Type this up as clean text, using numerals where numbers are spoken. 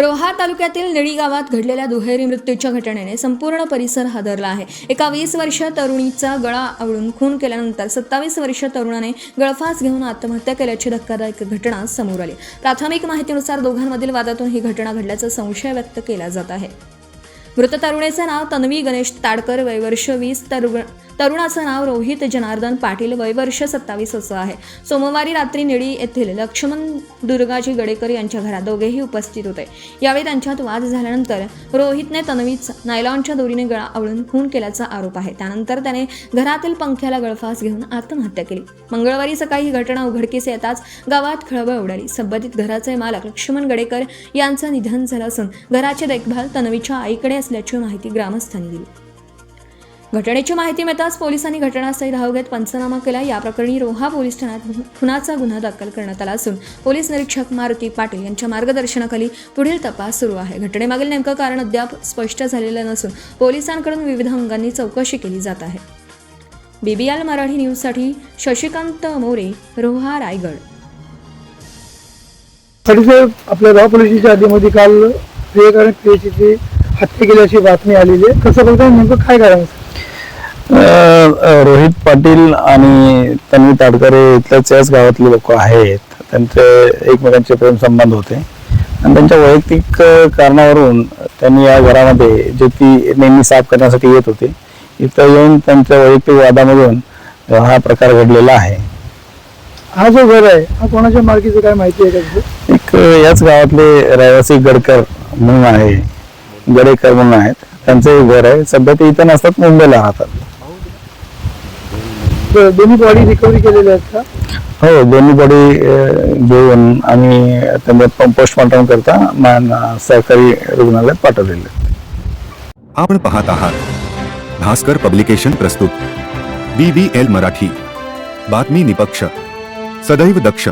रोहा तालुक्यातील निळी गावात घडलेल्या दुहेरी मृत्यूच्या घटनेने संपूर्ण परिसर हादरला आहे। एका 20 वर्षीय तरुणीचा गळा आवळून खून केल्यानंतर 27 वर्षीय तरुणाने गळफास घेऊन आत्महत्या केल्याची धक्कादायक घटना समोर आली। प्राथमिक माहितीनुसार दोघांमधील वादातून ही घटना घडल्याचा संशय व्यक्त केला जात आहे। मृत तरुणीचे नाव तन्वी गणेश ताडकर, वय वर्ष 20, तरुणाचं नाव रोहित जनार्दन पाटील, वय वर्ष 27 असं आहे। सोमवारी रात्री निळी येथील लक्ष्मण दुर्गाजी गडेकर यांच्या घरात दोघेही उपस्थित होते। यावेळी त्यांच्यात वाद झाल्यानंतर रोहितने तन्वीचा नायलॉनच्या दोरीने गळा आवळून खून केल्याचा आरोप आहे। त्यानंतर त्याने घरातील पंख्याला गळफास घेऊन आत्महत्या केली। मंगळवारी सकाळी ही घटना उघडकीस येताच गावात खळबळ उडाली। संबंधित घराचे मालक लक्ष्मण गडेकर यांचं निधन झालं असून घराची देखभाल तन्वीच्या आईकडे असल्याची माहिती ग्रामस्थांनी दिली। घटनेची माहिती मिळताच पोलिसांनी घटनास्थळी धाव घेत पंचनामा केला। या प्रकरणी रोहा पोलीस ठाण्यात खुनाचा गुन्हा दाखल करण्यात आला असून पोलीस निरीक्षक मारुती पाटील यांच्या मार्गदर्शनाखाली पुढील तपास सुरू आहे। घटनेमागील नेमकं कारण अद्याप स्पष्ट झालेलं नसून पोलिसांकडून विविध अंगांनी चौकशी केली जात आहे। BBL मराठी न्यूजसाठी शशिकांत मोरे, रोहा, रायगड। आपल्या रोहा पोलीस स्टेशनच्या हद्दीमध्ये काल प्रियकरण प्रियसीची हत्या केल्याची बातमी आलेली आहे। कसं बघताय, नेमकं काय कारण? रोहित पाटील आणि तन्वी ताडकर इथल्याच याच गावातले लोक आहेत। त्यांचे एकमेकांचे प्रेम संबंध होते आणि त्यांच्या वैयक्तिक कारणावरून त्यांनी या घरामध्ये जे ती नेहमी साफ करण्यासाठी येत होते, इथं येऊन त्यांच्या वैयक्तिक वादामधून हा प्रकार घडलेला आहे। हा जो घर आहे हा कोणाच्या मालकीचं काय माहिती आहे का? एक याच गावातले रहिवासी गडेकर म्हणून आहे, गडेकर म्हणून आहेत, त्यांचं घर आहे। सध्या ते इथं नसतात, मुंबईला राहतात। दोन्ही बॉडी रिकव्हरी केलेल्या आहेत का? हो, दोन्ही बॉडी घेऊन आम्ही त्यांना पोस्टमॉर्टम करता सरकारी रुग्णालयात पाठवलेले। आपण पाहत आहात भास्कर पब्लिकेशन प्रस्तुत BBL मराठी, बातमी निपक्ष, सदैव दक्ष।